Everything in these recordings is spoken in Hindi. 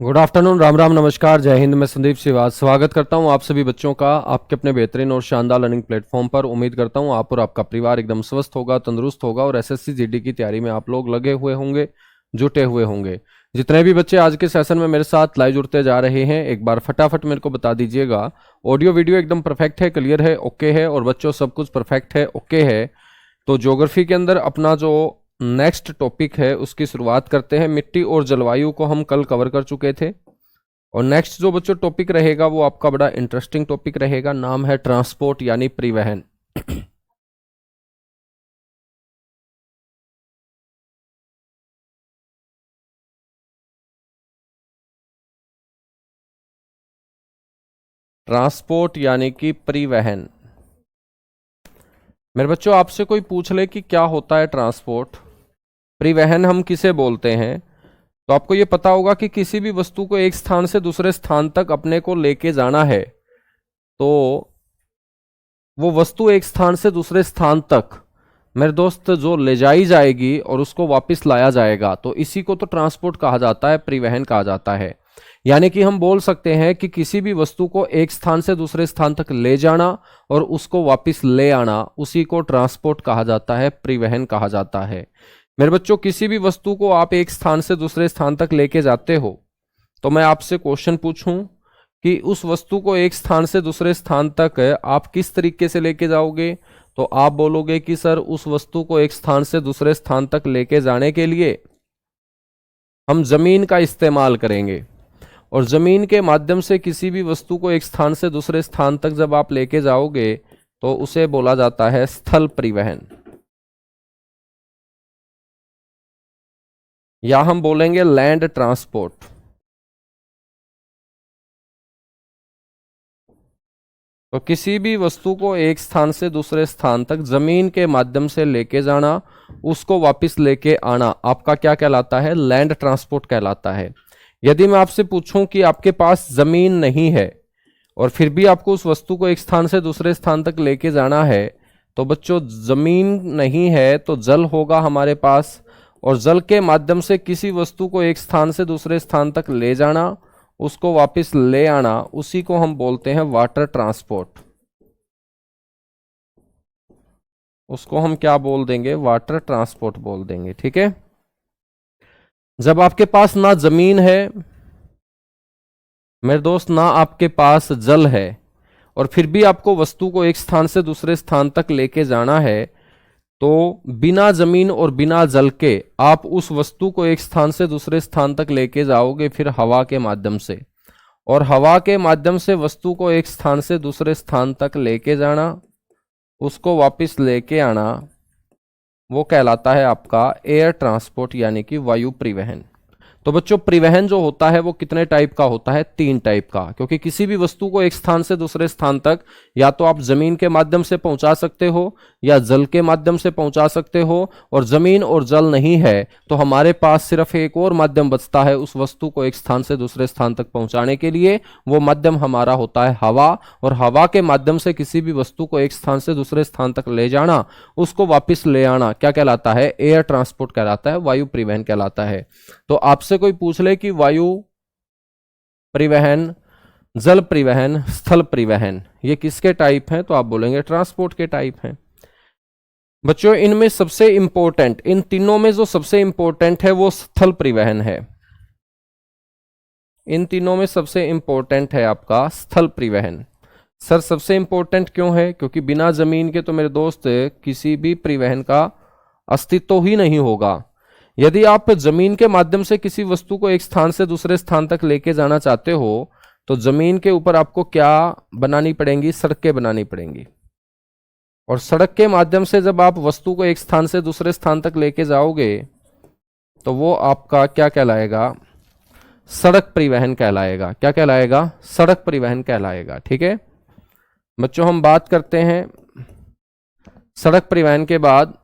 गुड आफ्टरनून, राम राम, नमस्कार, जय हिंद। मैं संदीप श्रीवास्तव स्वागत करता हूं आप सभी बच्चों का आपके अपने बेहतरीन और शानदार लर्निंग प्लेटफॉर्म पर। उम्मीद करता हूं आप और आपका परिवार एकदम स्वस्थ होगा, तंदुरुस्त होगा और एसएससी जीडी की तैयारी में आप लोग लगे हुए होंगे, जुटे हुए होंगे। जितने भी बच्चे आज के सेशन में मेरे साथ लाइव जुड़ते जा रहे हैं, एक बार फटाफट मेरे को बता दीजिएगा ऑडियो वीडियो एकदम परफेक्ट है, क्लियर है, ओके है? और बच्चों सब कुछ परफेक्ट है, ओके है? तो ज्योग्राफी के अंदर अपना जो नेक्स्ट टॉपिक है उसकी शुरुआत करते हैं। मिट्टी और जलवायु को हम कल कवर कर चुके थे और नेक्स्ट जो बच्चों टॉपिक रहेगा वो आपका बड़ा इंटरेस्टिंग टॉपिक रहेगा। नाम है ट्रांसपोर्ट यानी परिवहन। ट्रांसपोर्ट यानी कि परिवहन। मेरे बच्चों आपसे कोई पूछ ले कि क्या होता है ट्रांसपोर्ट, परिवहन हम किसे बोलते हैं, तो आपको ये पता होगा कि किसी भी वस्तु को एक स्थान से दूसरे स्थान तक अपने को लेके जाना है तो वो वस्तु एक स्थान से दूसरे स्थान तक मेरे दोस्त जो ले जाई जाएगी और उसको वापस लाया जाएगा, तो इसी को तो ट्रांसपोर्ट कहा जाता है, परिवहन कहा जाता है। यानी कि हम बोल सकते हैं कि किसी भी वस्तु को एक स्थान से दूसरे स्थान तक ले जाना और उसको वापस ले आना, उसी को ट्रांसपोर्ट कहा जाता है, परिवहन कहा जाता है। मेरे बच्चों किसी भी वस्तु को आप एक स्थान से दूसरे स्थान तक लेके जाते हो तो मैं आपसे क्वेश्चन पूछूं कि उस वस्तु को एक स्थान से दूसरे स्थान तक आप किस तरीके से लेके जाओगे, तो आप बोलोगे कि सर उस वस्तु को एक स्थान से दूसरे स्थान तक लेके जाने के लिए हम जमीन का इस्तेमाल करेंगे और जमीन के माध्यम से किसी भी वस्तु को एक स्थान से दूसरे स्थान तक जब आप लेके जाओगे तो उसे बोला जाता है स्थल परिवहन, या हम बोलेंगे लैंड ट्रांसपोर्ट। तो किसी भी वस्तु को एक स्थान से दूसरे स्थान तक जमीन के माध्यम से लेके जाना, उसको वापस लेके आना आपका क्या कहलाता है? लैंड ट्रांसपोर्ट कहलाता है। यदि मैं आपसे पूछूं कि आपके पास जमीन नहीं है और फिर भी आपको उस वस्तु को एक स्थान से दूसरे स्थान तक लेके जाना है, तो बच्चों जमीन नहीं है तो जल होगा हमारे पास, और जल के माध्यम से किसी वस्तु को एक स्थान से दूसरे स्थान तक ले जाना, उसको वापस ले आना, उसी को हम बोलते हैं वाटर ट्रांसपोर्ट। उसको हम क्या बोल देंगे? वाटर ट्रांसपोर्ट बोल देंगे। ठीक है। जब आपके पास ना जमीन है मेरे दोस्त, ना आपके पास जल है और फिर भी आपको वस्तु को एक स्थान से दूसरे स्थान तक लेके जाना है, तो बिना जमीन और बिना जल के आप उस वस्तु को एक स्थान से दूसरे स्थान तक लेके जाओगे फिर हवा के माध्यम से, और हवा के माध्यम से वस्तु को एक स्थान से दूसरे स्थान तक लेके जाना, उसको वापस लेके आना, वो कहलाता है आपका एयर ट्रांसपोर्ट यानी कि वायु परिवहन। तो बच्चों परिवहन जो होता है वो कितने टाइप का होता है? 3 टाइप का, क्योंकि किसी भी वस्तु को एक स्थान से दूसरे स्थान तक या तो आप जमीन के माध्यम से पहुंचा सकते हो या जल के माध्यम से पहुंचा सकते हो, और जमीन और जल नहीं है तो हमारे पास सिर्फ एक और माध्यम बचता है उस वस्तु को एक स्थान से दूसरे स्थान तक पहुंचाने के लिए। वो माध्यम हमारा होता है हवा, और हवा के माध्यम से किसी भी वस्तु को एक स्थान से दूसरे स्थान तक ले जाना, उसको वापिस ले आना क्या कहलाता है? एयर ट्रांसपोर्ट कहलाता है, वायु परिवहन कहलाता है। तो आपसे कोई पूछ ले कि वायु परिवहन, जल परिवहन, स्थल परिवहन ये किसके टाइप हैं, तो आप बोलेंगे ट्रांसपोर्ट के टाइप हैं। बच्चों इनमें सबसे इंपॉर्टेंट, इन तीनों में जो सबसे इंपॉर्टेंट है वो स्थल परिवहन है। इन तीनों में सबसे इंपॉर्टेंट है आपका स्थल परिवहन। सर सबसे इंपॉर्टेंट क्यों है? क्योंकि बिना जमीन के तो मेरे दोस्त किसी भी परिवहन का अस्तित्व ही नहीं होगा। यदि आप जमीन के माध्यम से किसी वस्तु को एक स्थान से दूसरे स्थान तक लेके जाना चाहते हो तो जमीन के ऊपर आपको क्या बनानी पड़ेंगी? सड़कें बनानी पड़ेंगी, और सड़क के माध्यम से जब आप वस्तु को एक स्थान से दूसरे स्थान तक लेके जाओगे तो वो आपका क्या कहलाएगा? सड़क परिवहन कहलाएगा। क्या कहलाएगा? सड़क परिवहन कहलाएगा। ठीक है बच्चों, हम बात करते हैं सड़क परिवहन के बाद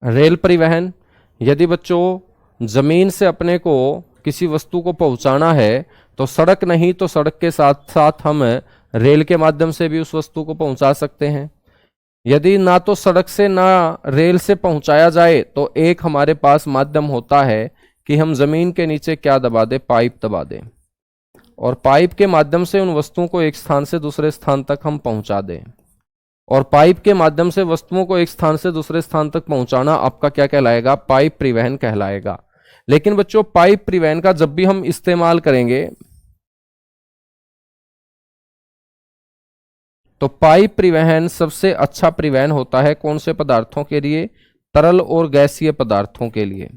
रेल परिवहन। यदि बच्चों जमीन से अपने को किसी वस्तु को पहुंचाना है तो सड़क नहीं तो सड़क के साथ साथ हम रेल के माध्यम से भी उस वस्तु को पहुंचा सकते हैं। यदि ना तो सड़क से ना रेल से पहुंचाया जाए तो एक हमारे पास माध्यम होता है कि हम जमीन के नीचे क्या दबा दें, पाइप दबा दें, और पाइप के माध्यम से उन वस्तुओं को एक स्थान से दूसरे स्थान तक हम पहुंचा दें। और पाइप के माध्यम से वस्तुओं को एक स्थान से दूसरे स्थान तक पहुंचाना आपका क्या कहलाएगा, पाइप परिवहन कहलाएगा। लेकिन बच्चों पाइप परिवहन का जब भी हम इस्तेमाल करेंगे तो पाइप परिवहन सबसे अच्छा परिवहन होता है कौन से पदार्थों के लिए, तरल और गैसीय पदार्थों के लिए।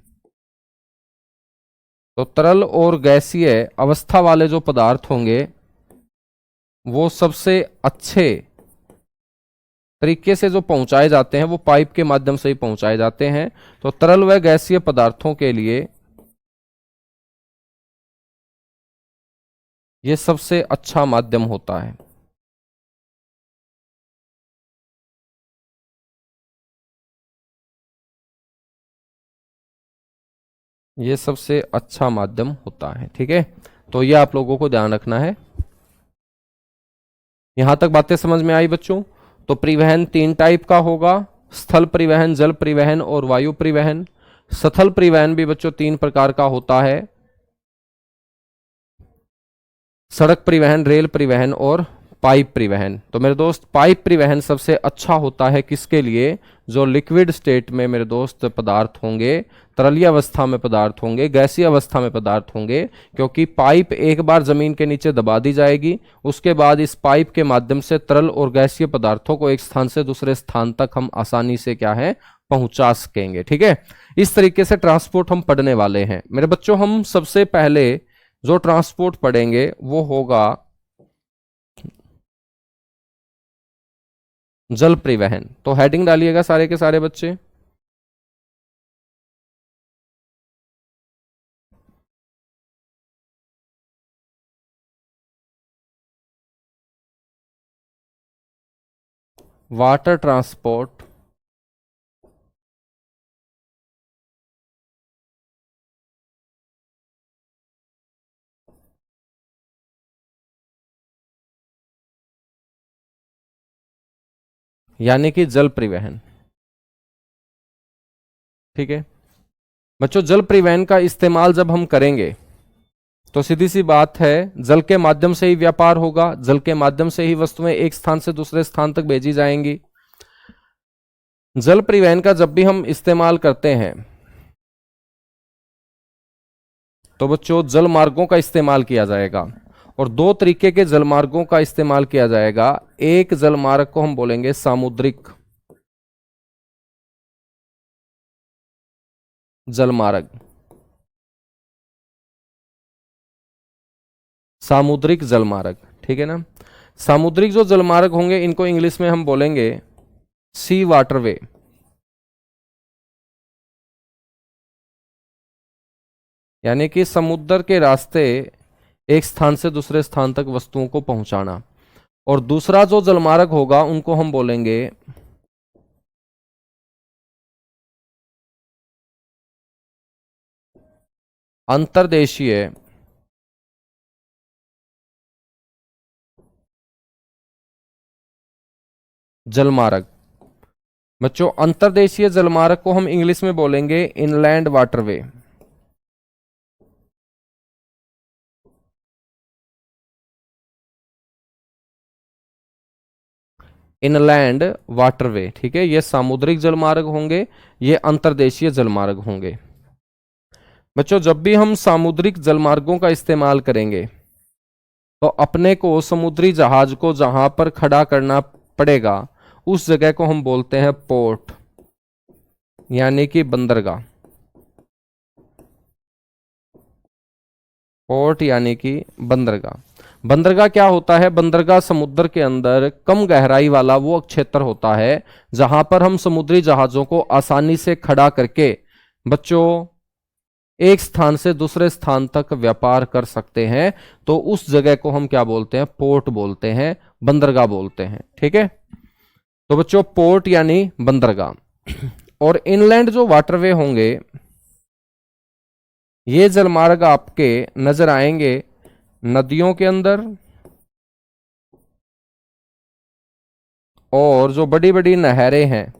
तो तरल और गैसीय अवस्था वाले जो पदार्थ होंगे वो सबसे अच्छे तरीके से जो पहुंचाए जाते हैं वो पाइप के माध्यम से ही पहुंचाए जाते हैं। तो तरल व गैसीय पदार्थों के लिए ये सबसे अच्छा माध्यम होता है। ये सबसे अच्छा माध्यम होता है, ठीक है। तो ये आप लोगों को ध्यान रखना है। यहां तक बातें समझ में आई बच्चों। तो परिवहन 3 टाइप का होगा, स्थल परिवहन, जल परिवहन और वायु परिवहन। स्थल परिवहन भी बच्चों 3 प्रकार का होता है, सड़क परिवहन, रेल परिवहन और पाइप परिवहन। तो मेरे दोस्त पाइप परिवहन सबसे अच्छा होता है किसके लिए, जो लिक्विड स्टेट में मेरे दोस्त पदार्थ होंगे, तरलीय अवस्था में पदार्थ होंगे, गैसीय अवस्था में पदार्थ होंगे। क्योंकि पाइप एक बार जमीन के नीचे दबा दी जाएगी, उसके बाद इस पाइप के माध्यम से तरल और गैसीय पदार्थों को एक स्थान से दूसरे स्थान तक हम आसानी से क्या है, पहुंचा सकेंगे, ठीक है। इस तरीके से ट्रांसपोर्ट हम पढ़ने वाले हैं मेरे बच्चों। हम सबसे पहले जो ट्रांसपोर्ट पढ़ेंगे वो होगा जल परिवहन। तो हेडिंग डालिएगा सारे के सारे बच्चे। वाटर ट्रांसपोर्ट यानी कि जल परिवहन, ठीक है बच्चों। जल परिवहन का इस्तेमाल जब हम करेंगे तो सीधी सी बात है, जल के माध्यम से ही व्यापार होगा, जल के माध्यम से ही वस्तुएं एक स्थान से दूसरे स्थान तक भेजी जाएंगी। जल परिवहन का जब भी हम इस्तेमाल करते हैं तो बच्चों जल मार्गों का इस्तेमाल किया जाएगा, और 2 तरीके के जल मार्गों का इस्तेमाल किया जाएगा। एक जल मार्ग को हम बोलेंगे सामुद्रिक जल मार्ग, सामुद्रिक जल मार्ग, ठीक है ना। सामुद्रिक जो जल मार्ग होंगे इनको इंग्लिश में हम बोलेंगे सी वाटरवे। यानी कि समुद्र के रास्ते एक स्थान से दूसरे स्थान तक वस्तुओं को पहुंचाना। और दूसरा जो जलमार्ग होगा उनको हम बोलेंगे अंतर्देशीय जलमार्ग। बच्चों अंतर्देशीय जलमार्ग को हम इंग्लिश में बोलेंगे इनलैंड वाटरवे। इनलैंड वाटरवे, ठीक है। ये सामुद्रिक जलमार्ग होंगे, ये अंतर्देशीय जलमार्ग होंगे। बच्चों जब भी हम सामुद्रिक जलमार्गों का इस्तेमाल करेंगे तो अपने को समुद्री जहाज को जहां पर खड़ा करना पड़ेगा उस जगह को हम बोलते हैं पोर्ट, यानी कि बंदरगाह। पोर्ट यानी कि बंदरगाह। बंदरगाह क्या होता है, बंदरगाह समुद्र के अंदर कम गहराई वाला वो क्षेत्र होता है जहां पर हम समुद्री जहाजों को आसानी से खड़ा करके बच्चों एक स्थान से दूसरे स्थान तक व्यापार कर सकते हैं। तो उस जगह को हम क्या बोलते हैं, पोर्ट बोलते हैं, बंदरगाह बोलते हैं, ठीक है। तो बच्चों पोर्ट यानी बंदरगाह। और इनलैंड जो वाटरवे होंगे ये जलमार्ग आपके नजर आएंगे नदियों के अंदर, और जो बड़ी बड़ी नहरें हैं,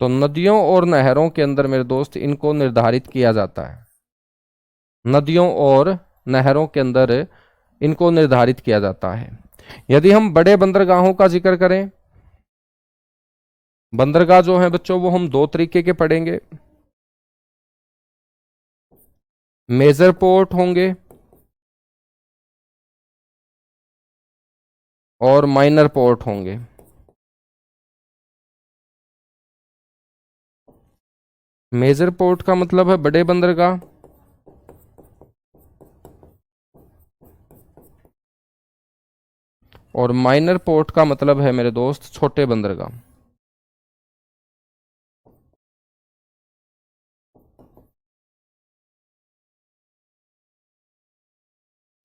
तो नदियों और नहरों के अंदर मेरे दोस्त इनको निर्धारित किया जाता है। नदियों और नहरों के अंदर इनको निर्धारित किया जाता है। यदि हम बड़े बंदरगाहों का जिक्र करें, बंदरगाह जो है बच्चों वो हम दो तरीके के पढ़ेंगे। मेजर पोर्ट होंगे और माइनर पोर्ट होंगे। मेजर पोर्ट का मतलब है बड़े बंदरगाह, और माइनर पोर्ट का मतलब है मेरे दोस्त छोटे बंदरगाह।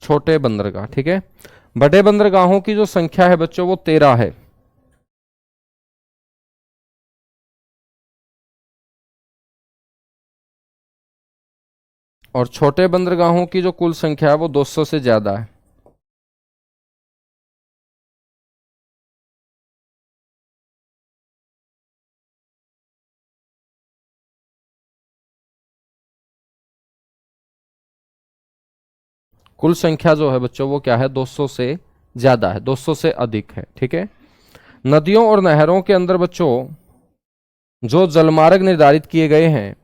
छोटे बंदरगाह, ठीक है। बड़े बंदरगाहों की जो संख्या है बच्चों वो 13 है। और छोटे बंदरगाहों की जो कुल संख्या है वो 200 से ज्यादा है। कुल संख्या जो है बच्चों वो क्या है, 200 से ज्यादा है, 200 से अधिक है, ठीक है। नदियों और नहरों के अंदर बच्चों जो जलमार्ग निर्धारित किए गए हैं,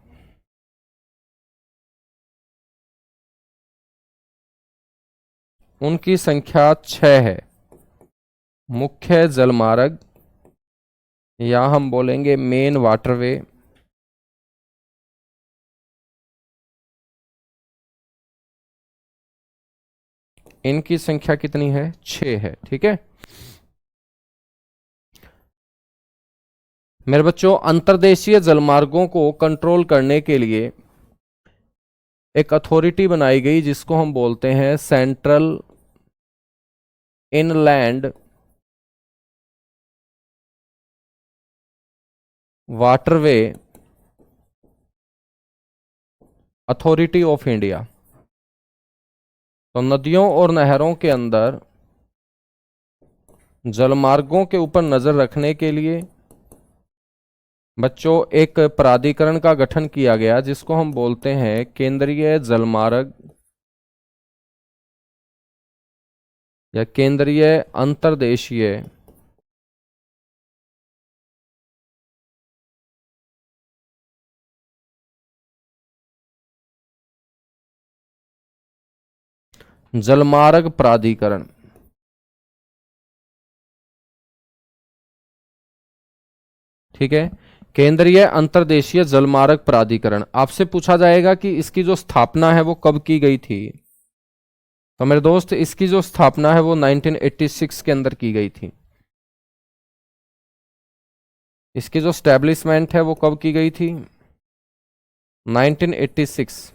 उनकी संख्या 6 है। मुख्य जलमार्ग, या हम बोलेंगे मेन वाटरवे, इनकी संख्या कितनी है, 6 है, ठीक है। मेरे बच्चों अंतर्देशीय जलमार्गों को कंट्रोल करने के लिए एक अथॉरिटी बनाई गई जिसको हम बोलते हैं central inland waterway authority of India. तो नदियों और नहरों के अंदर जलमार्गों के ऊपर नजर रखने के लिए बच्चों एक प्राधिकरण का गठन किया गया जिसको हम बोलते हैं केंद्रीय जलमार्ग या केंद्रीय अंतर्देशीय जलमार्ग प्राधिकरण, ठीक है। केंद्रीय अंतर्देशीय जलमार्ग प्राधिकरण। आपसे पूछा जाएगा कि इसकी जो स्थापना है वो कब की गई थी, तो मेरे दोस्त इसकी जो स्थापना है वो 1986 के अंदर की गई थी। इसकी जो स्टैब्लिशमेंट है वो कब की गई थी, 1986।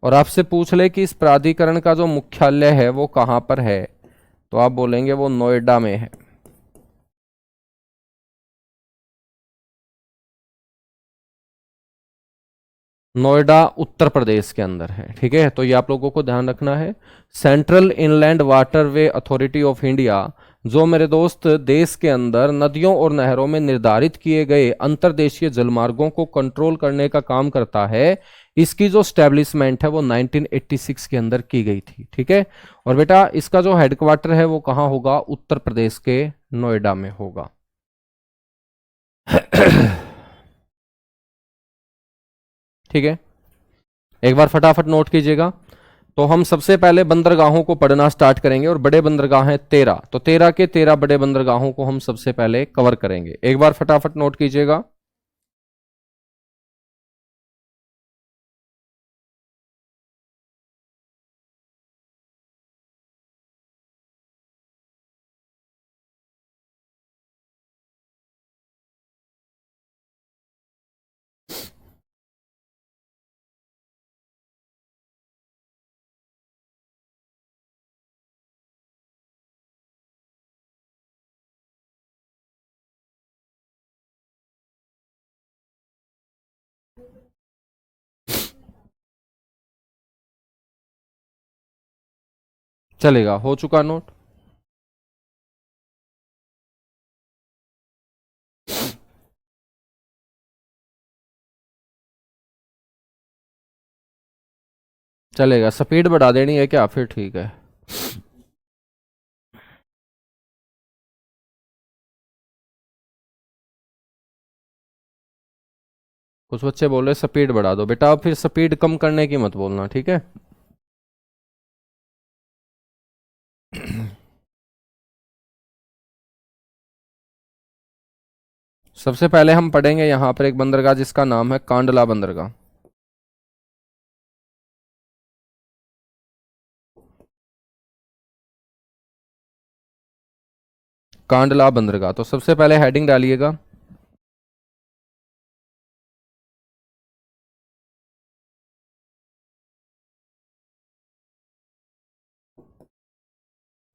और आपसे पूछ ले कि इस प्राधिकरण का जो मुख्यालय है वो कहां पर है, तो आप बोलेंगे वो नोएडा में है। नोएडा उत्तर प्रदेश के अंदर है, ठीक है। तो ये आप लोगों को ध्यान रखना है। Central inland waterway authority of India जो मेरे दोस्त देश के अंदर नदियों और नहरों में निर्धारित किए गए अंतर्देशीय जलमार्गों को कंट्रोल करने का काम करता है, इसकी जो स्टैब्लिशमेंट है वो 1986 के अंदर की गई थी, ठीक है। और बेटा इसका जो हेडक्वार्टर है वो कहाँ होगा, उत्तर प्रदेश के नोएडा में होगा। ठीक है, एक बार फटाफट नोट कीजिएगा। तो हम सबसे पहले बंदरगाहों को पढ़ना स्टार्ट करेंगे, और बड़े बंदरगाह हैं 13, तो 13 के 13 बड़े बंदरगाहों को हम सबसे पहले कवर करेंगे। एक बार फटाफट नोट कीजिएगा। चलेगा, हो चुका नोट। चलेगा, स्पीड बढ़ा देनी है क्या? फिर ठीक है। कुछ बच्चे बोल रहे स्पीड बढ़ा दो, बेटा अब फिर स्पीड कम करने की मत बोलना, ठीक है। सबसे पहले हम पढ़ेंगे यहां पर एक बंदरगाह जिसका नाम है कांडला बंदरगाह। कांडला बंदरगाह, तो सबसे पहले हेडिंग डालिएगा।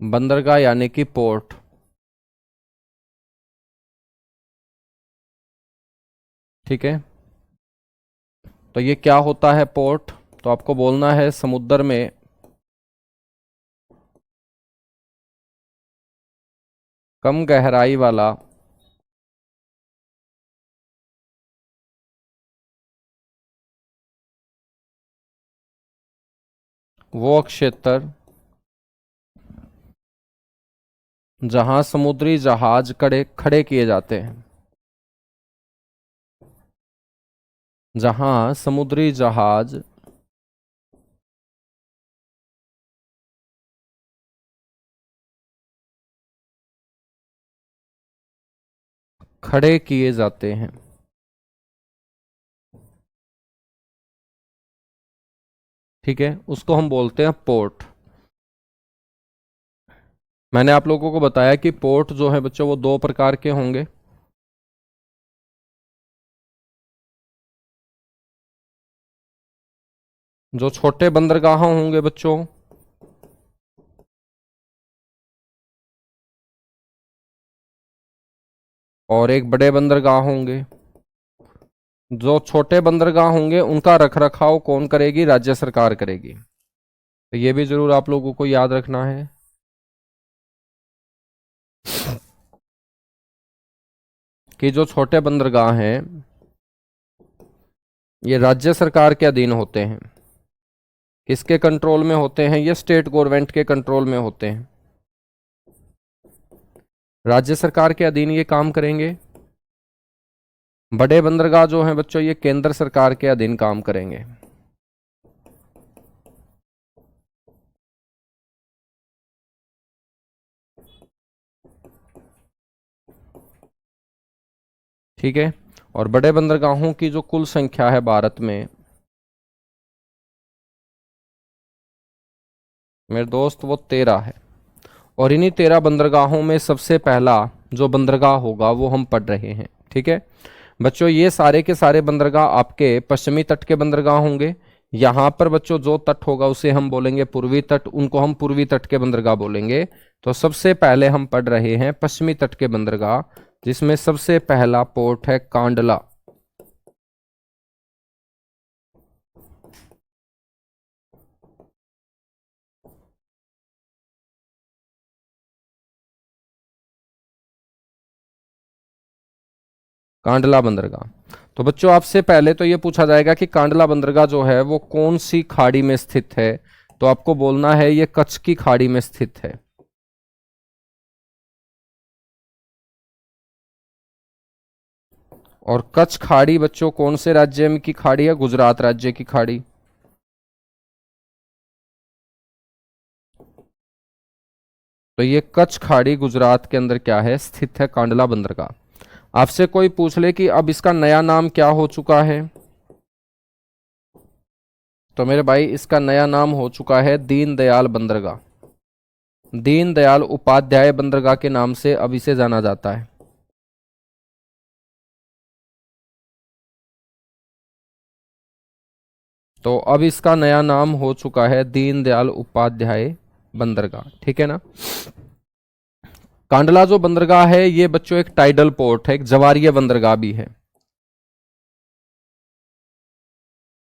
बंदरगाह यानी कि पोर्ट। ठीक है, तो ये क्या होता है पोर्ट? तो आपको बोलना है समुद्र में कम गहराई वाला वो क्षेत्र जहां समुद्री जहाज खड़े खड़े किए जाते हैं। जहां समुद्री जहाज खड़े किए जाते हैं। ठीक है, उसको हम बोलते हैं पोर्ट। मैंने आप लोगों को बताया कि पोर्ट जो है बच्चों वो दो प्रकार के होंगे। जो छोटे बंदरगाह होंगे बच्चों, और एक बड़े बंदरगाह होंगे। जो छोटे बंदरगाह होंगे उनका रखरखाव कौन करेगी? राज्य सरकार करेगी। तो ये भी जरूर आप लोगों को याद रखना है कि जो छोटे बंदरगाह हैं ये राज्य सरकार के अधीन होते हैं। किसके कंट्रोल में होते हैं? ये स्टेट गवर्नमेंट के कंट्रोल में होते हैं। राज्य सरकार के अधीन ये काम करेंगे। बड़े बंदरगाह जो हैं बच्चों ये केंद्र सरकार के अधीन काम करेंगे। ठीक है, और बड़े बंदरगाहों की जो कुल संख्या है भारत में, मेरे दोस्त, वो 13 है। और इन्हीं 13 बंदरगाहों में सबसे पहला जो बंदरगाह होगा वो हम पढ़ रहे हैं। ठीक है बच्चों, ये सारे के सारे बंदरगाह आपके पश्चिमी तट के बंदरगाह होंगे। यहां पर बच्चों जो तट होगा उसे हम बोलेंगे पूर्वी तट, उनको हम पूर्वी तट के बंदरगाह बोलेंगे। तो सबसे पहले हम पढ़ रहे हैं पश्चिमी तट के बंदरगाह, जिसमें सबसे पहला पोर्ट है कांडला। कांडला बंदरगाह। तो बच्चों आपसे पहले तो ये पूछा जाएगा कि कांडला बंदरगाह जो है वो कौन सी खाड़ी में स्थित है? तो आपको बोलना है ये कच्छ की खाड़ी में स्थित है। और कच्छ खाड़ी बच्चों कौन से राज्य में की खाड़ी है? गुजरात राज्य की खाड़ी। तो ये कच्छ खाड़ी गुजरात के अंदर क्या है? स्थित है कांडला बंदरगाह। आपसे कोई पूछ ले कि अब इसका नया नाम क्या हो चुका है, तो मेरे भाई इसका नया नाम हो चुका है दीनदयाल बंदरगाह। दीनदयाल उपाध्याय बंदरगाह के नाम से अब इसे जाना जाता है। तो अब इसका नया नाम हो चुका है दीनदयाल उपाध्याय बंदरगाह। ठीक है ना। कांडला जो बंदरगाह है ये बच्चों एक टाइडल पोर्ट है, एक जवारीय बंदरगाह भी है।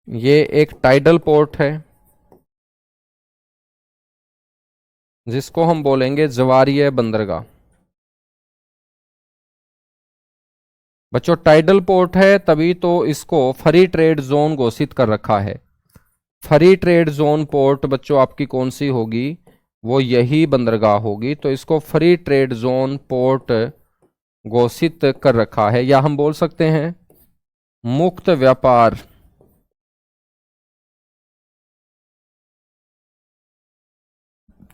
ये एक टाइडल पोर्ट है जिसको हम बोलेंगे ज्वारीय बंदरगाह। बच्चों टाइडल पोर्ट है तभी तो इसको फ्री ट्रेड जोन घोषित कर रखा है। फ्री ट्रेड जोन पोर्ट बच्चों आपकी कौन सी होगी, वो यही बंदरगाह होगी। तो इसको फ्री ट्रेड जोन पोर्ट घोषित कर रखा है, या हम बोल सकते हैं मुक्त व्यापार,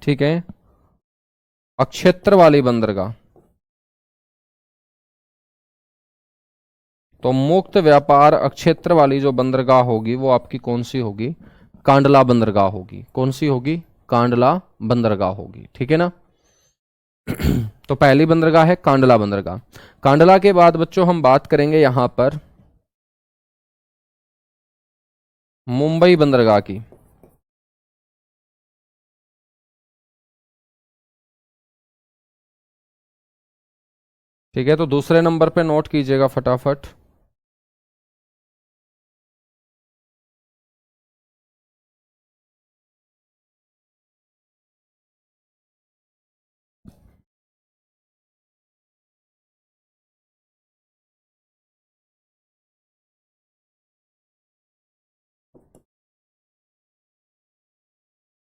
ठीक है, अक्षेत्र वाली बंदरगाह। तो मुक्त व्यापार अक्षेत्र वाली जो बंदरगाह होगी वो आपकी कौन सी होगी, कांडला बंदरगाह होगी। कौन सी होगी, कांडला बंदरगाह होगी, ठीक है ना। तो पहली बंदरगाह है कांडला बंदरगाह। कांडला के बाद बच्चों हम बात करेंगे यहां पर मुंबई बंदरगाह की। ठीक है, तो दूसरे नंबर पे नोट कीजिएगा फटाफट।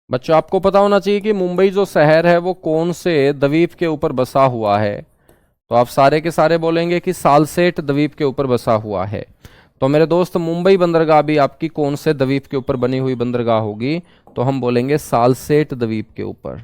बच्चों आपको पता होना चाहिए कि मुंबई जो शहर है वो कौन से द्वीप के ऊपर बसा हुआ है। तो आप सारे के सारे बोलेंगे कि सालसेट द्वीप के ऊपर बसा हुआ है। तो मेरे दोस्त मुंबई बंदरगाह भी आपकी कौन से द्वीप के ऊपर बनी हुई बंदरगाह होगी, तो हम बोलेंगे सालसेट द्वीप के ऊपर।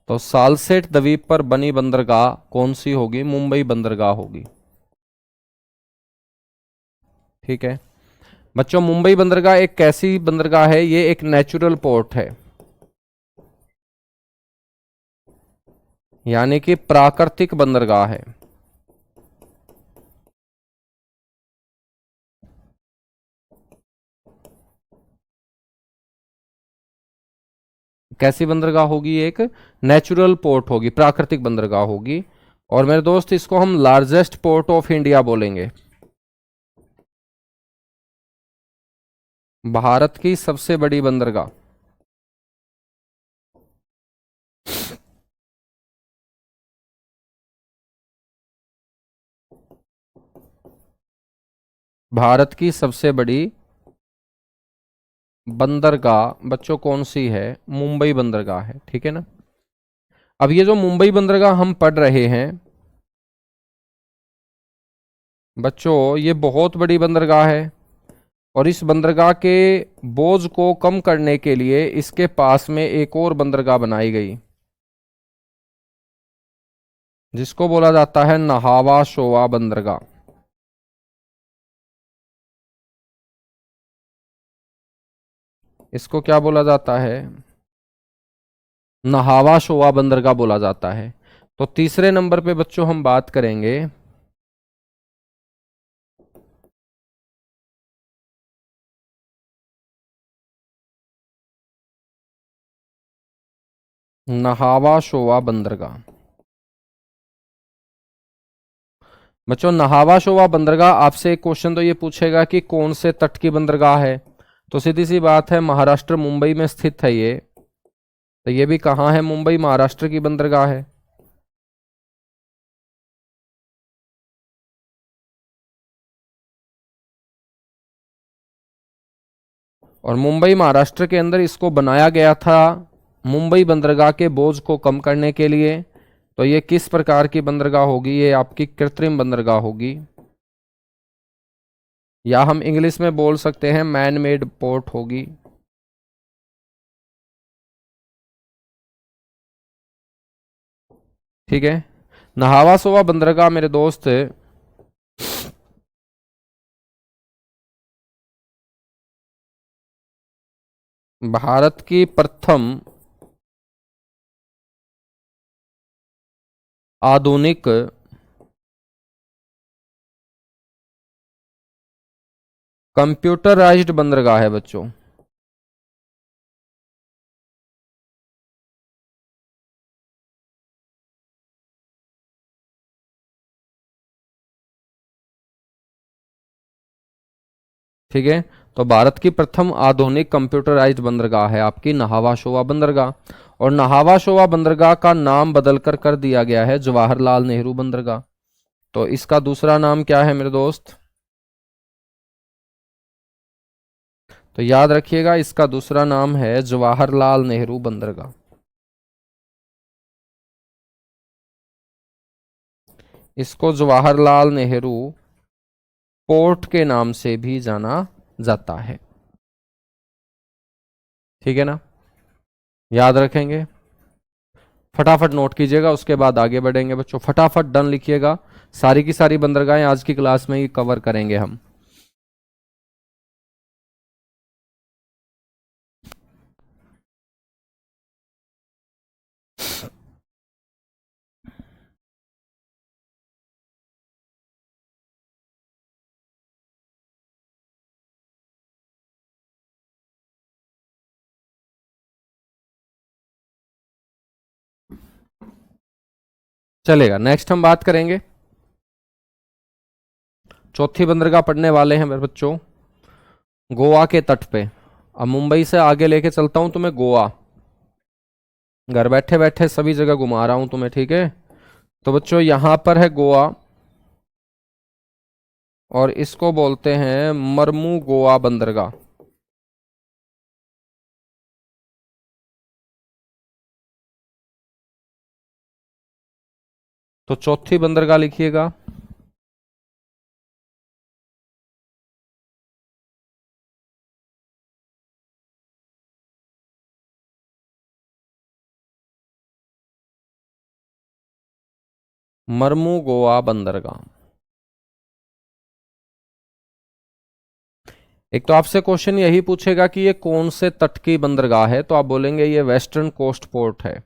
तो सालसेट द्वीप पर बनी बंदरगाह कौन सी होगी, मुंबई बंदरगाह होगी, ठीक है। बच्चों मुंबई बंदरगाह एक कैसी बंदरगाह है, ये एक नेचुरल पोर्ट है, यानी कि प्राकृतिक बंदरगाह है। कैसी बंदरगाह होगी, एक नेचुरल पोर्ट होगी, प्राकृतिक बंदरगाह होगी। और मेरे दोस्त इसको हम लार्जेस्ट पोर्ट ऑफ इंडिया बोलेंगे, भारत की सबसे बड़ी बंदरगाह। भारत की सबसे बड़ी बंदरगाह बच्चों कौन सी है, मुंबई बंदरगाह है, ठीक है ना। अब ये जो मुंबई बंदरगाह हम पढ़ रहे हैं बच्चों, ये बहुत बड़ी बंदरगाह है। और इस बंदरगाह के बोझ को कम करने के लिए इसके पास में एक और बंदरगाह बनाई गई, जिसको बोला जाता है नहावा शोवा बंदरगाह। इसको क्या बोला जाता है, नहावा शोवा बंदरगाह बोला जाता है। तो तीसरे नंबर पे बच्चों हम बात करेंगे नहावा शोवा बंदरगाह। बच्चों नहावा शोवा बंदरगाह आपसे एक क्वेश्चन तो ये पूछेगा कि कौन से तट की बंदरगाह है। तो सीधी सी बात है, महाराष्ट्र मुंबई में स्थित है ये। तो ये भी कहाँ है, मुंबई महाराष्ट्र की बंदरगाह है। और मुंबई महाराष्ट्र के अंदर इसको बनाया गया था मुंबई बंदरगाह के बोझ को कम करने के लिए। तो ये किस प्रकार की बंदरगाह होगी, ये आपकी कृत्रिम बंदरगाह होगी, या हम इंग्लिश में बोल सकते हैं मैन मेड पोर्ट होगी। ठीक है, नहावा सोवा बंदरगाह मेरे दोस्त भारत की प्रथम आधुनिक कंप्यूटराइज्ड बंदरगाह है बच्चों। ठीक है। तो भारत की प्रथम आधुनिक कंप्यूटराइज्ड बंदरगाह है आपकी नहावा शोवा बंदरगाह, और नहावा शोवा बंदरगाह का नाम बदलकर कर दिया गया है जवाहरलाल नेहरू बंदरगाह। तो इसका दूसरा नाम क्या है मेरे दोस्त? तो याद रखिएगा, इसका दूसरा नाम है जवाहरलाल नेहरू बंदरगाह। इसको जवाहरलाल नेहरू पोर्ट के नाम से भी जाना जाता है। ठीक है ना, याद रखेंगे, फटाफट नोट कीजिएगा, उसके बाद आगे बढ़ेंगे बच्चों। फटाफट डन लिखिएगा, सारी की सारी बंदरगाहें आज की क्लास में ही कवर करेंगे हम। चलेगा, नेक्स्ट हम बात करेंगे, चौथी बंदरगाह पढ़ने वाले हैं मेरे बच्चों, गोवा के तट पे। अब मुंबई से आगे लेके चलता हूं तुम्हें गोवा, घर बैठे बैठे सभी जगह घुमा रहा हूं तुम्हें, ठीक है। तो बच्चों यहां पर है गोवा, और इसको बोलते हैं मरमू गोवा बंदरगाह। तो चौथी बंदरगाह लिखिएगा, मरमू गोवा बंदरगाह। एक तो आपसे क्वेश्चन यही पूछेगा कि ये कौन से तट की बंदरगाह है, तो आप बोलेंगे ये वेस्टर्न कोस्ट पोर्ट है।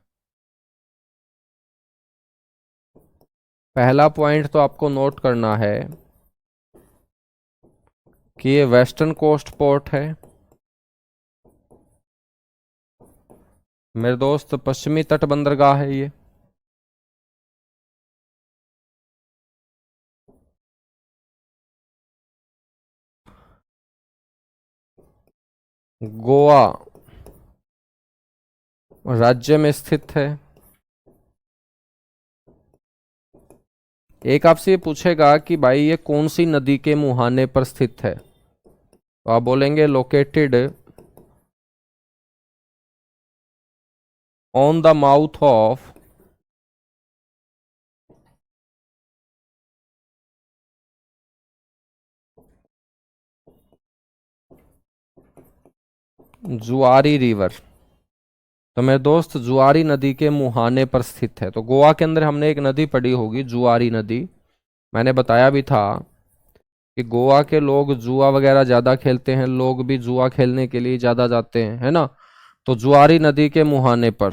पहला पॉइंट तो आपको नोट करना है कि ये वेस्टर्न कोस्ट पोर्ट है। मेरे दोस्त पश्चिमी तट बंदरगाह है ये। गोवा राज्य में स्थित है। एक आपसे ये पूछेगा कि भाई ये कौन सी नदी के मुहाने पर स्थित है, तो आप बोलेंगे located on the mouth of जुआरी रिवर। तो मेरे दोस्त जुआरी नदी के मुहाने पर स्थित है। तो गोवा के अंदर हमने एक नदी पढ़ी होगी, जुआरी नदी। मैंने बताया भी था कि गोवा के लोग जुआ वगैरह ज्यादा खेलते हैं, लोग भी जुआ खेलने के लिए ज्यादा जाते हैं, है ना। तो जुआरी नदी के मुहाने पर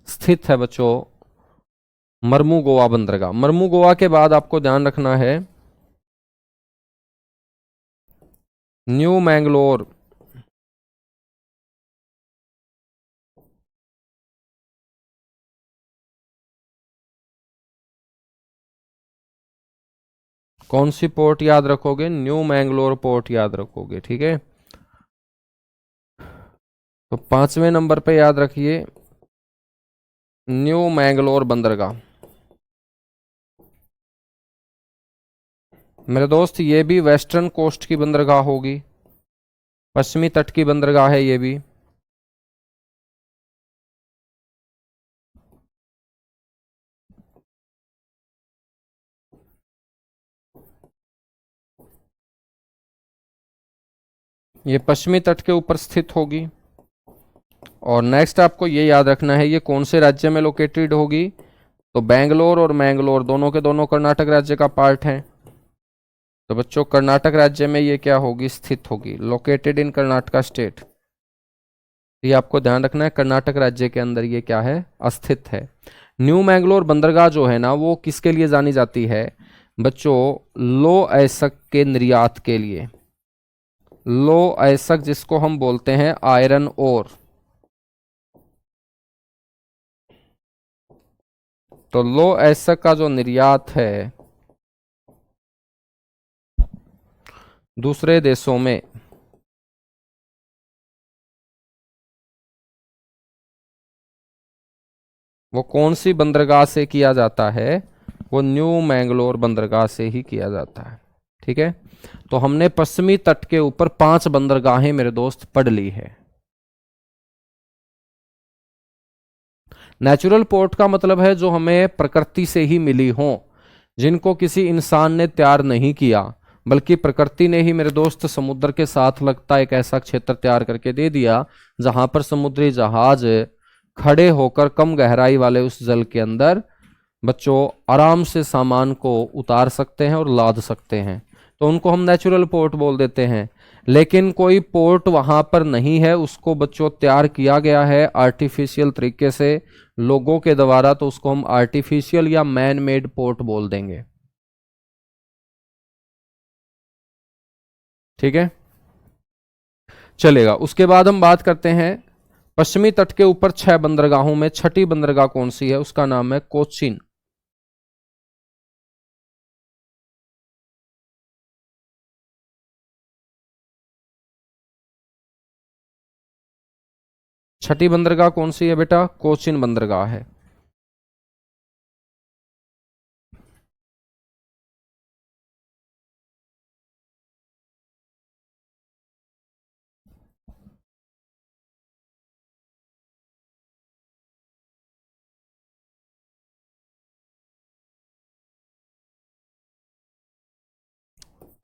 स्थित है बच्चों मरमू गोवा बंदरगाह। मरमू गोवा के बाद आपको ध्यान रखना है न्यू मैंगलोर। कौन सी पोर्ट याद रखोगे? न्यू मैंगलोर पोर्ट याद रखोगे, ठीक है। तो पांचवें नंबर पे याद रखिए न्यू मैंगलोर बंदरगाह। मेरे दोस्त ये भी वेस्टर्न कोस्ट की बंदरगाह होगी, पश्चिमी तट की बंदरगाह है ये भी। ये पश्चिमी तट के ऊपर स्थित होगी। और नेक्स्ट आपको ये याद रखना है ये कौन से राज्य में लोकेटेड होगी, तो बेंगलोर और मैंगलोर दोनों के दोनों कर्नाटक राज्य का पार्ट हैं। तो बच्चों कर्नाटक राज्य में ये क्या होगी, स्थित होगी, लोकेटेड इन कर्नाटका स्टेट। ये आपको ध्यान रखना है, कर्नाटक राज्य के अंदर ये क्या है, अस्थित है। न्यू मैंगलोर बंदरगाह जो है ना वो किसके लिए जानी जाती है बच्चों, लो अयस्क के निर्यात के लिए। लो अयस्क जिसको हम बोलते हैं आयरन ओर, तो लौह अयस्क का जो निर्यात है दूसरे देशों में, वो कौन सी बंदरगाह से किया जाता है? वो न्यू मैंगलोर बंदरगाह से ही किया जाता है। ठीक है, तो हमने पश्चिमी तट के ऊपर 5 बंदरगाहें मेरे दोस्त पढ़ ली है। नेचुरल पोर्ट का मतलब है जो हमें प्रकृति से ही मिली हो, जिनको किसी इंसान ने तैयार नहीं किया, बल्कि प्रकृति ने ही मेरे दोस्त समुद्र के साथ लगता एक ऐसा क्षेत्र तैयार करके दे दिया जहां पर समुद्री जहाज खड़े होकर कम गहराई वाले उस जल के अंदर बच्चों आराम से सामान को उतार सकते हैं और लाद सकते हैं। तो उनको हम नेचुरल पोर्ट बोल देते हैं। लेकिन कोई पोर्ट वहां पर नहीं है, उसको बच्चों तैयार किया गया है आर्टिफिशियल तरीके से लोगों के द्वारा, तो उसको हम आर्टिफिशियल या मैन मेड पोर्ट बोल देंगे। ठीक है, चलेगा। उसके बाद हम बात करते हैं पश्चिमी तट के ऊपर 6 बंदरगाहों में छठी बंदरगाह कौन सी है? उसका नाम है कोचिन। छठी बंदरगाह कौन सी है बेटा? कोचिन बंदरगाह है।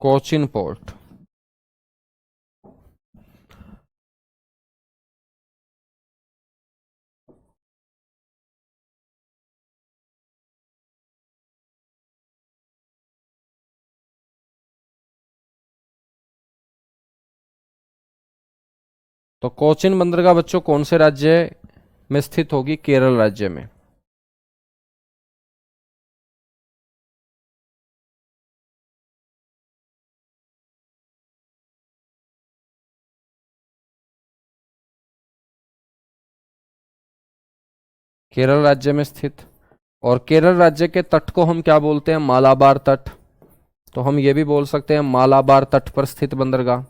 कोचिन पोर्ट। तो कोचिन बंदरगाह बच्चों कौन से राज्य में स्थित होगी? केरल राज्य में। केरल राज्य में स्थित। और केरल राज्य के तट को हम क्या बोलते हैं? मालाबार तट। तो हम ये भी बोल सकते हैं मालाबार तट पर स्थित बंदरगाह।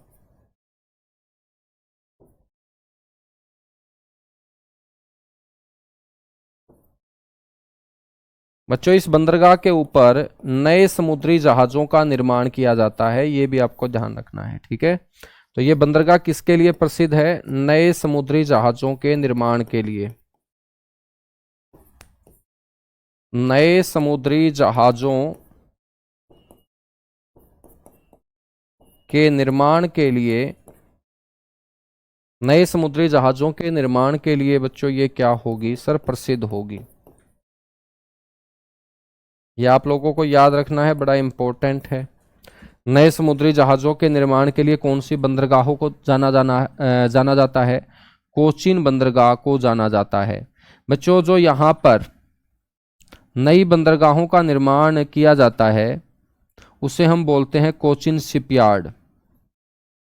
बच्चों इस बंदरगाह के ऊपर नए समुद्री जहाजों का निर्माण किया जाता है, ये भी आपको ध्यान रखना है। ठीक है, तो ये बंदरगाह किसके लिए प्रसिद्ध है? नए समुद्री जहाजों के निर्माण के लिए। नए समुद्री जहाजों के निर्माण के लिए, नए समुद्री जहाजों के निर्माण के लिए बच्चों ये क्या होगी सर? प्रसिद्ध होगी। ये आप लोगों को याद रखना है, बड़ा इंपॉर्टेंट है। नए समुद्री जहाजों के निर्माण के लिए कौन सी बंदरगाहों को जाना जाता है? कोचीन बंदरगाह को जाना जाता है। बच्चों जो यहाँ पर नई बंदरगाहों का निर्माण किया जाता है उसे हम बोलते हैं कोचिन शिपयार्ड।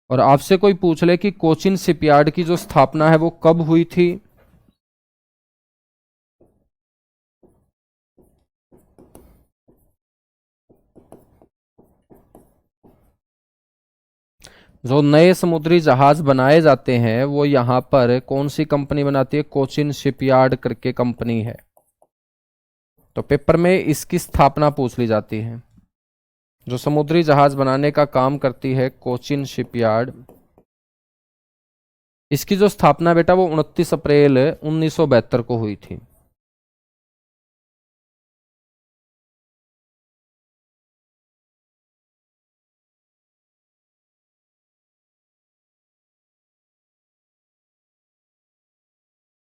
और आपसे कोई पूछ ले कि कोचिन शिपयार्ड की जो स्थापना है वो कब हुई थी? जो नए समुद्री जहाज बनाए जाते हैं वो यहाँ पर कौन सी कंपनी बनाती है? कोचिन शिपयार्ड करके कंपनी है। तो पेपर में इसकी स्थापना पूछ ली जाती है। जो समुद्री जहाज बनाने का काम करती है कोचिन शिपयार्ड, इसकी जो स्थापना बेटा वो 29 अप्रैल 1972 को हुई थी।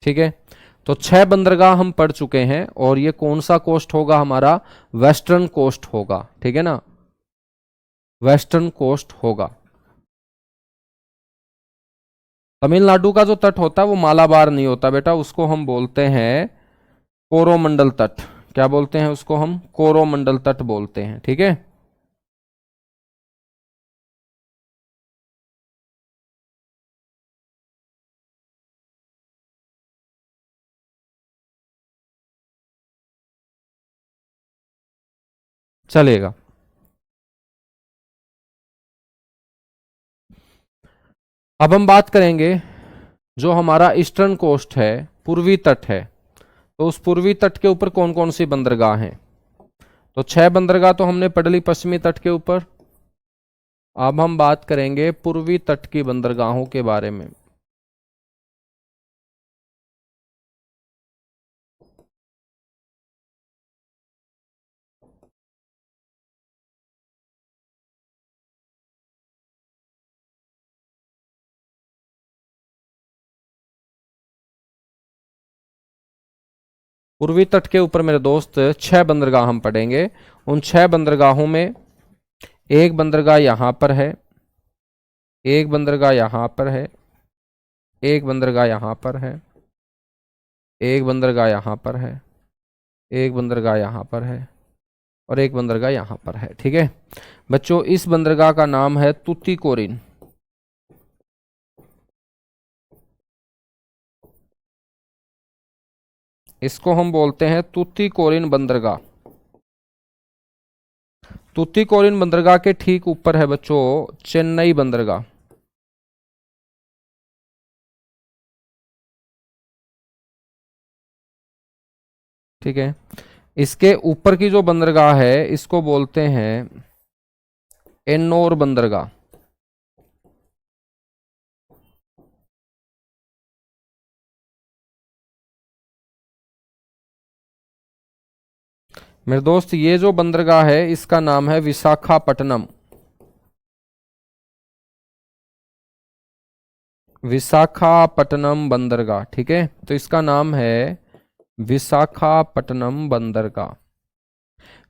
ठीक है, तो 6 बंदरगाह हम पढ़ चुके हैं और ये कौन सा कोस्ट होगा हमारा? वेस्टर्न कोस्ट होगा। ठीक है ना, वेस्टर्न कोस्ट होगा। तमिलनाडु का जो तट होता है वो मालाबार नहीं होता बेटा, उसको हम बोलते हैं कोरोमंडल तट। क्या बोलते हैं उसको? हम कोरोमंडल तट बोलते हैं। ठीक है, चलेगा। अब हम बात करेंगे जो हमारा ईस्टर्न कोस्ट है, पूर्वी तट है, तो उस पूर्वी तट के ऊपर कौन कौन सी बंदरगाह हैं। तो 6 बंदरगाह तो हमने पढ़ ली पश्चिमी तट के ऊपर। अब हम बात करेंगे पूर्वी तट की बंदरगाहों के बारे में। पूर्वी तट के ऊपर मेरे दोस्त 6 बंदरगाह हम पढ़ेंगे। उन 6 बंदरगाहों में एक बंदरगाह यहां पर है, एक बंदरगाह यहां पर है, एक बंदरगाह यहां पर है, एक बंदरगाह यहां पर है, एक बंदरगाह यहां पर है, और एक बंदरगाह यहां पर है। ठीक है बच्चों, इस बंदरगाह का नाम है तूतीकोरिन। इसको हम बोलते हैं तूतीकोरिन बंदरगाह। तूतीकोरिन बंदरगाह के ठीक ऊपर है बच्चों चेन्नई बंदरगाह। ठीक है, इसके ऊपर की जो बंदरगाह है इसको बोलते हैं एन्नोर बंदरगाह। मेरे दोस्त ये जो बंदरगाह है इसका नाम है विशाखापट्टनम। विशाखापट्टनम बंदरगाह। ठीक है, तो इसका नाम है विशाखापट्टनम बंदरगाह।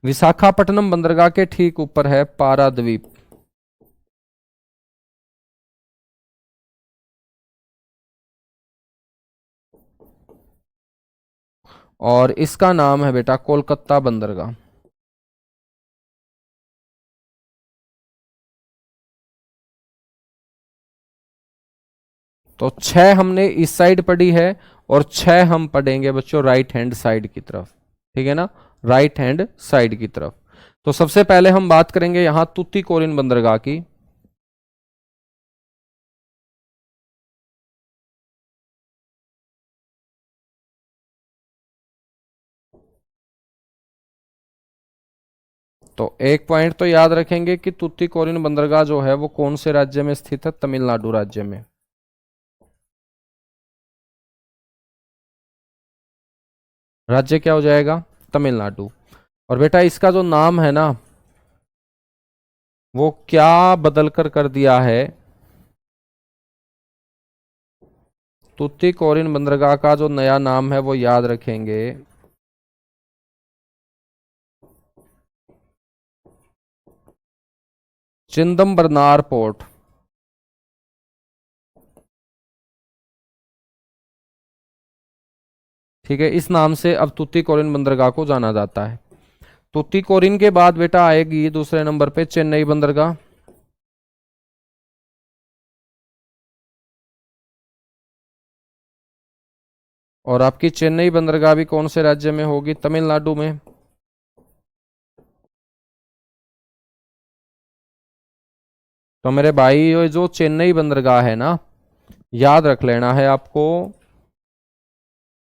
विशाखापट्टनम बंदरगाह के ठीक ऊपर है पाराद्वीप। और इसका नाम है बेटा कोलकाता बंदरगाह। तो 6 हमने इस साइड पढ़ी है और 6 हम पढ़ेंगे बच्चों राइट हैंड साइड की तरफ। ठीक है ना, राइट हैंड साइड की तरफ। तो सबसे पहले हम बात करेंगे यहां तूतीकोरिन बंदरगाह की। तो एक पॉइंट तो याद रखेंगे कि तूतीकोरिन बंदरगाह जो है वो कौन से राज्य में स्थित है, तमिलनाडु राज्य में। राज्य क्या हो जाएगा, तमिलनाडु। और बेटा इसका जो नाम है ना वो क्या बदल कर दिया है, तूतीकोरिन बंदरगाह का जो नया नाम है वो याद रखेंगे, चिदम्बरनार पोर्ट। ठीक है, इस नाम से अब तूतीकोरिन बंदरगाह को जाना जाता है। तूतीकोरिन के बाद बेटा आएगी दूसरे नंबर पे चेन्नई बंदरगाह। और आपकी चेन्नई बंदरगाह भी कौन से राज्य में होगी, तमिलनाडु में। तो मेरे भाई ये जो चेन्नई बंदरगाह है ना, याद रख लेना है आपको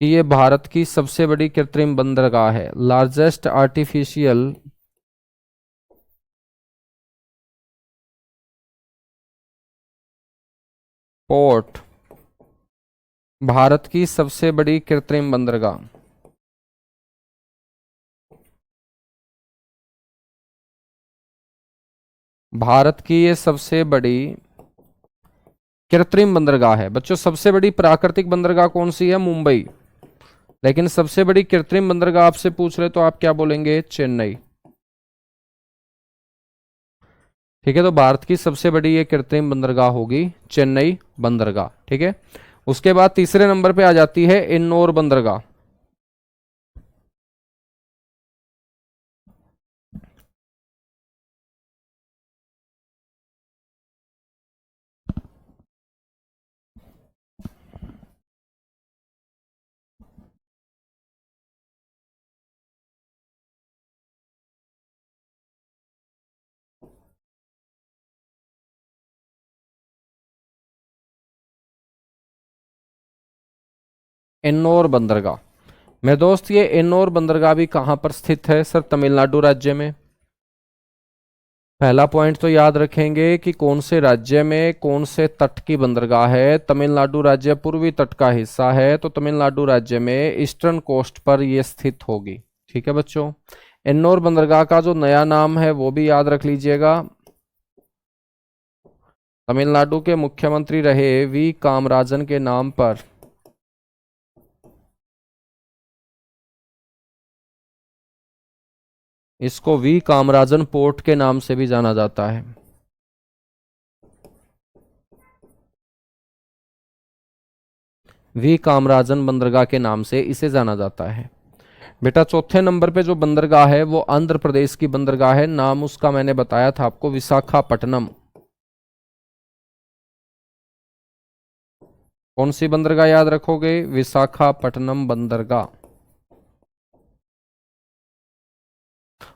कि ये भारत की सबसे बड़ी कृत्रिम बंदरगाह है, लार्जेस्ट आर्टिफिशियल पोर्ट, भारत की सबसे बड़ी कृत्रिम बंदरगाह। भारत की ये सबसे बड़ी कृत्रिम बंदरगाह है बच्चों। सबसे बड़ी प्राकृतिक बंदरगाह कौन सी है, मुंबई। लेकिन सबसे बड़ी कृत्रिम बंदरगाह आपसे पूछ रहे तो आप क्या बोलेंगे, चेन्नई। ठीक है, तो भारत की सबसे बड़ी ये कृत्रिम बंदरगाह होगी चेन्नई बंदरगाह। ठीक है, उसके बाद तीसरे नंबर पे आ जाती है एन्नोर बंदरगाह। एन्नोर बंदरगाह। मेरे दोस्त ये एन्नोर बंदरगाह भी कहां पर स्थित है सर? तमिलनाडु राज्य में। पहला पॉइंट तो याद रखेंगे कि कौन से राज्य में कौन से तट की बंदरगाह है। तमिलनाडु राज्य पूर्वी तट का हिस्सा है, तो तमिलनाडु राज्य में ईस्टर्न कोस्ट पर यह स्थित होगी। ठीक है बच्चों। एन्नोर बंदरगाह का जो नया नाम है वो भी याद रख लीजिएगा। तमिलनाडु के मुख्यमंत्री रहे वी कामराजन के नाम पर इसको वी कामराजन पोर्ट के नाम से भी जाना जाता है। वी कामराजन बंदरगाह के नाम से इसे जाना जाता है। बेटा चौथे नंबर पे जो बंदरगाह है वो आंध्र प्रदेश की बंदरगाह है। नाम उसका मैंने बताया था आपको, विशाखापट्टनम। कौन सी बंदरगाह याद रखोगे? विशाखापट्टनम बंदरगाह।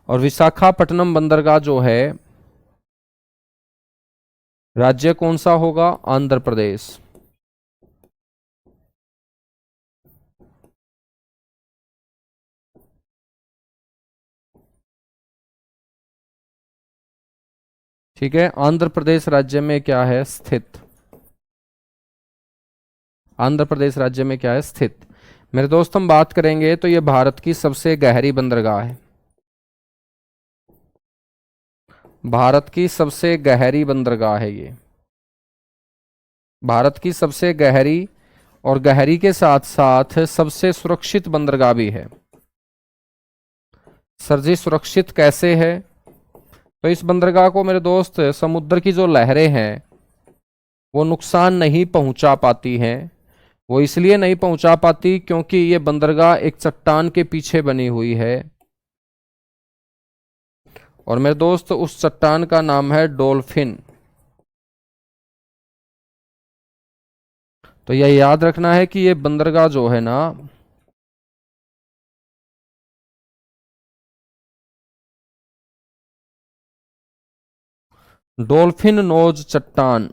और विशाखापट्टनम बंदरगाह जो है राज्य कौन सा होगा? आंध्र प्रदेश। ठीक है, आंध्र प्रदेश राज्य में क्या है स्थित? आंध्र प्रदेश राज्य में क्या है स्थित? मेरे दोस्त हम बात करेंगे तो ये भारत की सबसे गहरी बंदरगाह है। भारत की सबसे गहरी बंदरगाह है ये। भारत की सबसे गहरी, और गहरी के साथ साथ सबसे सुरक्षित बंदरगाह भी है। सर जी सुरक्षित कैसे है? तो इस बंदरगाह को मेरे दोस्त समुद्र की जो लहरें हैं वो नुकसान नहीं पहुंचा पाती हैं। वो इसलिए नहीं पहुंचा पाती क्योंकि ये बंदरगाह एक चट्टान के पीछे बनी हुई है। और मेरे दोस्त उस चट्टान का नाम है डॉल्फिन। तो यह याद रखना है कि ये बंदरगाह जो है ना, डॉल्फिन नोज चट्टान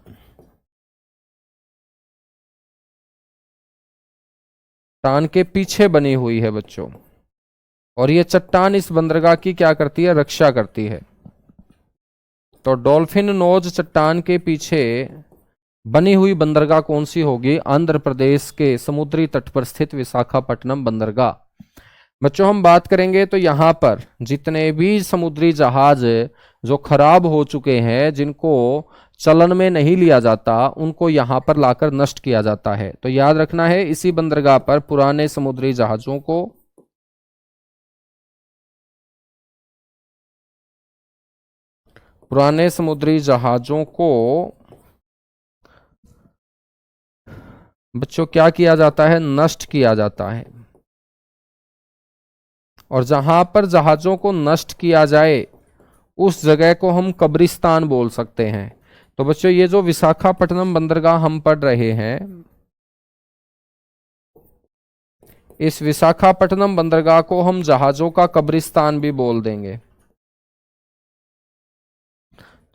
चट्टान के पीछे बनी हुई है बच्चों। और ये चट्टान इस बंदरगाह की क्या करती है? रक्षा करती है। तो डॉल्फिन नोज चट्टान के पीछे बनी हुई बंदरगाह कौन सी होगी? आंध्र प्रदेश के समुद्री तट पर स्थित विशाखापट्टनम बंदरगाह। बच्चों हम बात करेंगे तो यहां पर जितने भी समुद्री जहाज जो खराब हो चुके हैं, जिनको चलन में नहीं लिया जाता, उनको यहां पर लाकर नष्ट किया जाता है। तो याद रखना है इसी बंदरगाह पर पुराने समुद्री जहाजों को पुराने समुद्री जहाजों को बच्चों क्या किया जाता है? नष्ट किया जाता है। और जहां पर जहाजों को नष्ट किया जाए उस जगह को हम कब्रिस्तान बोल सकते हैं। तो बच्चों ये जो विशाखापट्टनम बंदरगाह हम पढ़ रहे हैं, इस विशाखापट्टनम बंदरगाह को हम जहाजों का कब्रिस्तान भी बोल देंगे।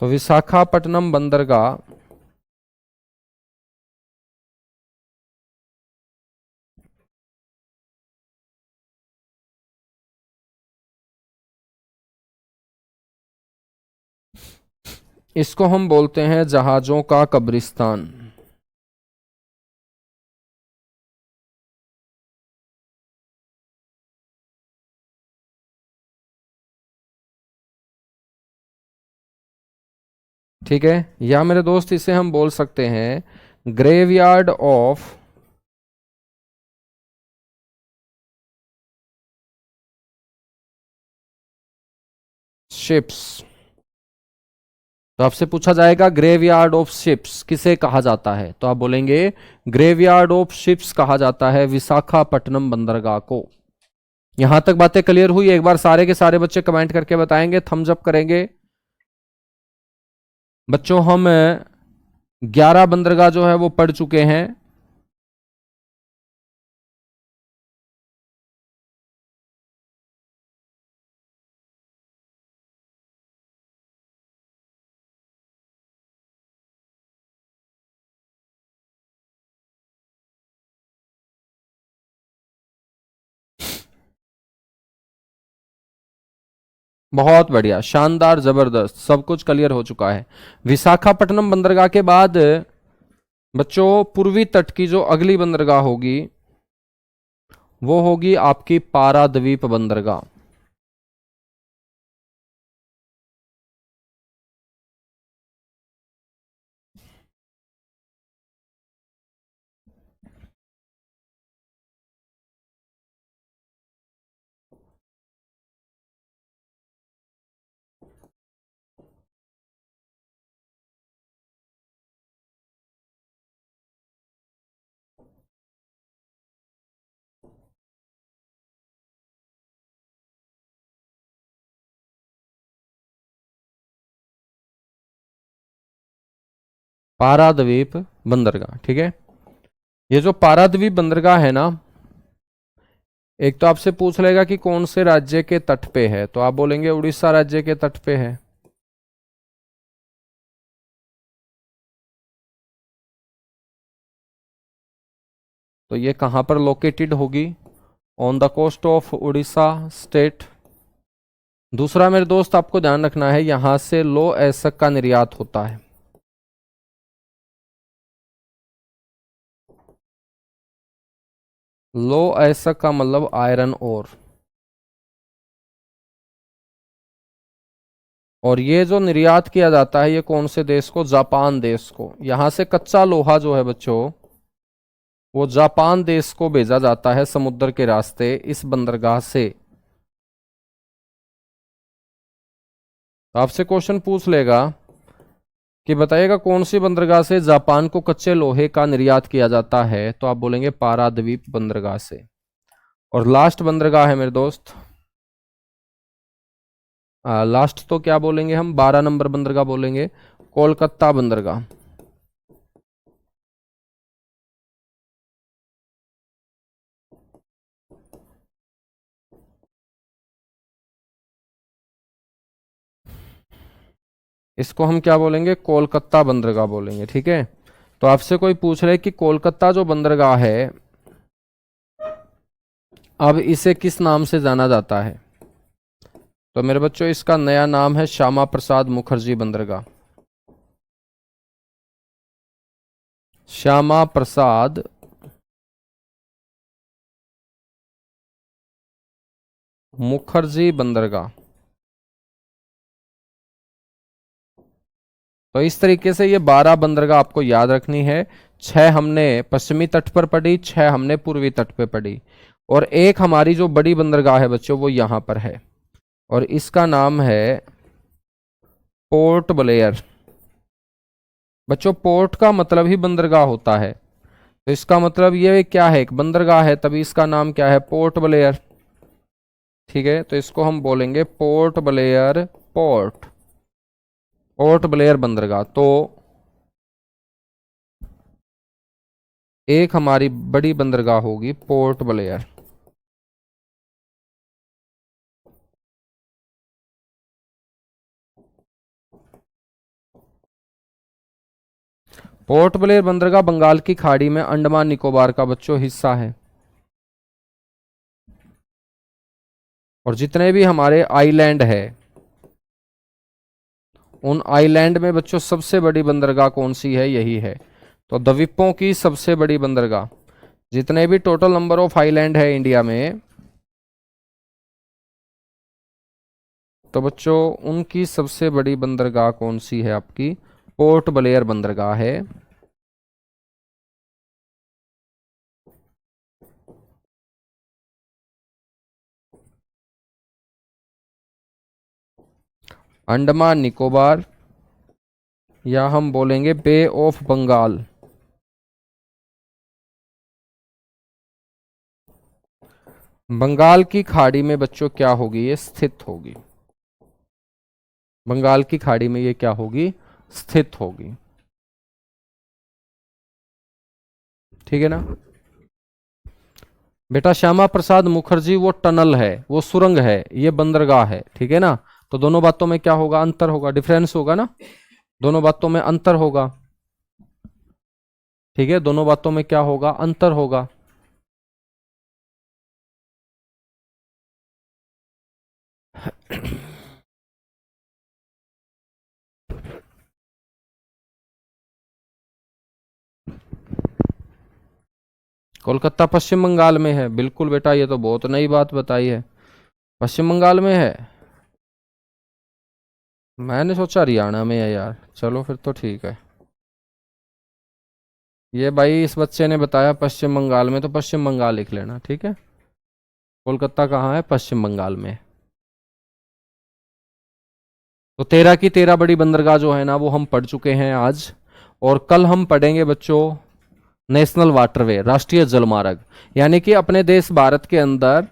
तो विशाखापट्टनम बंदरगाह इसको हम बोलते हैं जहाजों का कब्रिस्तान। ठीक है, या मेरे दोस्त इसे हम बोल सकते हैं ग्रेवयार्ड ऑफ शिप्स। तो आपसे पूछा जाएगा ग्रेवयार्ड ऑफ शिप्स किसे कहा जाता है, तो आप बोलेंगे ग्रेवयार्ड ऑफ शिप्स कहा जाता है विशाखापट्टनम बंदरगाह को। यहां तक बातें क्लियर हुई? एक बार सारे के सारे बच्चे कमेंट करके बताएंगे, थम्स अप करेंगे। बच्चों हम 11 बंदरगाह जो है वो पढ़ चुके हैं। बहुत बढ़िया, शानदार, जबरदस्त, सब कुछ क्लियर हो चुका है। विशाखापट्टनम बंदरगाह के बाद बच्चों पूर्वी तट की जो अगली बंदरगाह होगी वो होगी आपकी पाराद्वीप बंदरगाह। पाराद्वीप बंदरगाह, ठीक है। ये जो पाराद्वीप बंदरगाह है ना, एक तो आपसे पूछ लेगा कि कौन से राज्य के तट पे है, तो आप बोलेंगे उड़ीसा राज्य के तट पे है। तो ये कहां पर लोकेटेड होगी? On the coast of Orissa state. दूसरा मेरे दोस्त आपको ध्यान रखना है, यहां से लो एसक का निर्यात होता है। लो एसक का मतलब आयरन ओर। और ये जो निर्यात किया जाता है ये कौन से देश को? जापान देश को। यहां से कच्चा लोहा जो है बच्चों वो जापान देश को भेजा जाता है समुद्र के रास्ते इस बंदरगाह से। आपसे क्वेश्चन पूछ लेगा कि बताइएगा कौन सी बंदरगाह से जापान को कच्चे लोहे का निर्यात किया जाता है, तो आप बोलेंगे पाराद्वीप बंदरगाह से। और लास्ट बंदरगाह है मेरे दोस्त, लास्ट तो क्या बोलेंगे हम, 12 नंबर बंदरगाह बोलेंगे, कोलकाता बंदरगाह। इसको हम क्या बोलेंगे? कोलकाता बंदरगाह बोलेंगे, ठीक है। तो आपसे कोई पूछ रहे कि कोलकाता जो बंदरगाह है अब इसे किस नाम से जाना जाता है, तो मेरे बच्चों इसका नया नाम है श्यामा प्रसाद मुखर्जी बंदरगाह। श्यामा प्रसाद मुखर्जी बंदरगाह। तो इस तरीके से ये 12 बंदरगाह आपको याद रखनी है। 6 हमने पश्चिमी तट पर पढ़ी, 6 हमने पूर्वी तट पर पढ़ी, और एक हमारी जो बड़ी बंदरगाह है बच्चों वो यहां पर है और इसका नाम है पोर्ट ब्लेयर। बच्चों पोर्ट का मतलब ही बंदरगाह होता है, तो इसका मतलब ये क्या है, एक बंदरगाह है, तभी इसका नाम क्या है? पोर्ट ब्लेयर, ठीक है। तो इसको हम बोलेंगे port Blair port, port Blair बंदरगाह। तो एक हमारी बड़ी बंदरगाह होगी पोर्ट ब्लेयर। पोर्ट ब्लेयर बंदरगाह बंगाल की खाड़ी में अंडमान निकोबार का बच्चों हिस्सा है। और जितने भी हमारे आइलैंड है उन आइलैंड में बच्चों सबसे बड़ी बंदरगाह कौन सी है? यही है। तो द्वीपों की सबसे बड़ी बंदरगाह, जितने भी टोटल नंबर ऑफ आइलैंड है इंडिया में, तो बच्चों उनकी सबसे बड़ी बंदरगाह कौन सी है? आपकी पोर्ट ब्लेयर बंदरगाह है। अंडमान निकोबार, या हम बोलेंगे बे ऑफ बंगाल। बंगाल की खाड़ी में बच्चों क्या होगी? ये स्थित होगी। बंगाल की खाड़ी में ये क्या होगी? स्थित होगी, ठीक है ना। बेटा श्यामा प्रसाद मुखर्जी वो टनल है, वो सुरंग है, ये बंदरगाह है, ठीक है ना। तो दोनों बातों में क्या होगा? अंतर होगा, डिफरेंस होगा ना, दोनों बातों में अंतर होगा, ठीक है। दोनों बातों में क्या होगा? अंतर होगा। कोलकाता पश्चिम बंगाल में है, बिल्कुल बेटा, ये तो बहुत नई बात बताई है, पश्चिम बंगाल में है। मैंने सोचा हरियाणा में है यार, चलो फिर तो ठीक है। ये भाई इस बच्चे ने बताया पश्चिम बंगाल में, तो पश्चिम बंगाल लिख लेना, ठीक है। कोलकाता कहाँ है? पश्चिम बंगाल में। तो 13 की 13 बड़ी बंदरगाह जो है ना, वो हम पढ़ चुके हैं आज। और कल हम पढ़ेंगे बच्चों नेशनल वाटरवे, राष्ट्रीय जलमार्ग। यानी कि अपने देश भारत के अंदर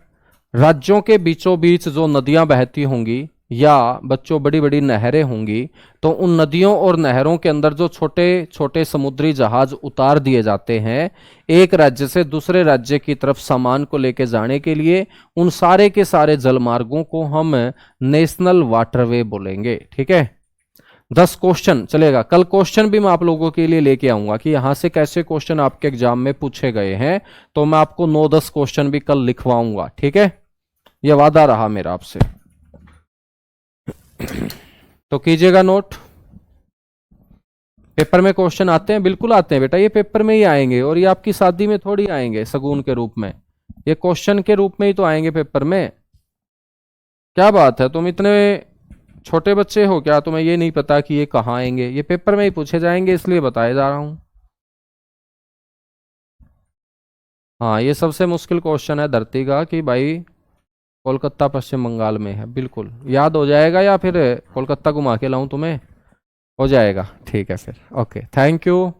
राज्यों के बीचों बीच जो नदियां बहती होंगी या बच्चों बड़ी बड़ी नहरें होंगी, तो उन नदियों और नहरों के अंदर जो छोटे छोटे समुद्री जहाज उतार दिए जाते हैं एक राज्य से दूसरे राज्य की तरफ सामान को लेके जाने के लिए, उन सारे के सारे जलमार्गों को हम नेशनल वाटरवे बोलेंगे, ठीक है। 10 क्वेश्चन चलेगा, कल क्वेश्चन भी मैं आप लोगों के लिए लेके आऊंगा कि यहां से कैसे क्वेश्चन आपके एग्जाम में पूछे गए हैं, तो मैं आपको 9-10 क्वेश्चन भी कल लिखवाऊंगा, ठीक है। यह वादा रहा मेरा आपसे। तो कीजिएगा नोट। पेपर में क्वेश्चन आते हैं, बिल्कुल आते हैं बेटा, ये पेपर में ही आएंगे, और ये आपकी शादी में थोड़ी आएंगे शगुन के रूप में, ये क्वेश्चन के रूप में ही तो आएंगे पेपर में। क्या बात है, तुम इतने छोटे बच्चे हो क्या, तुम्हें ये नहीं पता कि ये कहाँ आएंगे? ये पेपर में ही पूछे जाएंगे, इसलिए बताया जा रहा हूं। हाँ, ये सबसे मुश्किल क्वेश्चन है धरती का कि भाई कोलकाता पश्चिम बंगाल में है, बिल्कुल याद हो जाएगा, या फिर कोलकाता घुमा के लाऊं तुम्हें? हो जाएगा, ठीक है फिर, ओके, थैंक यू।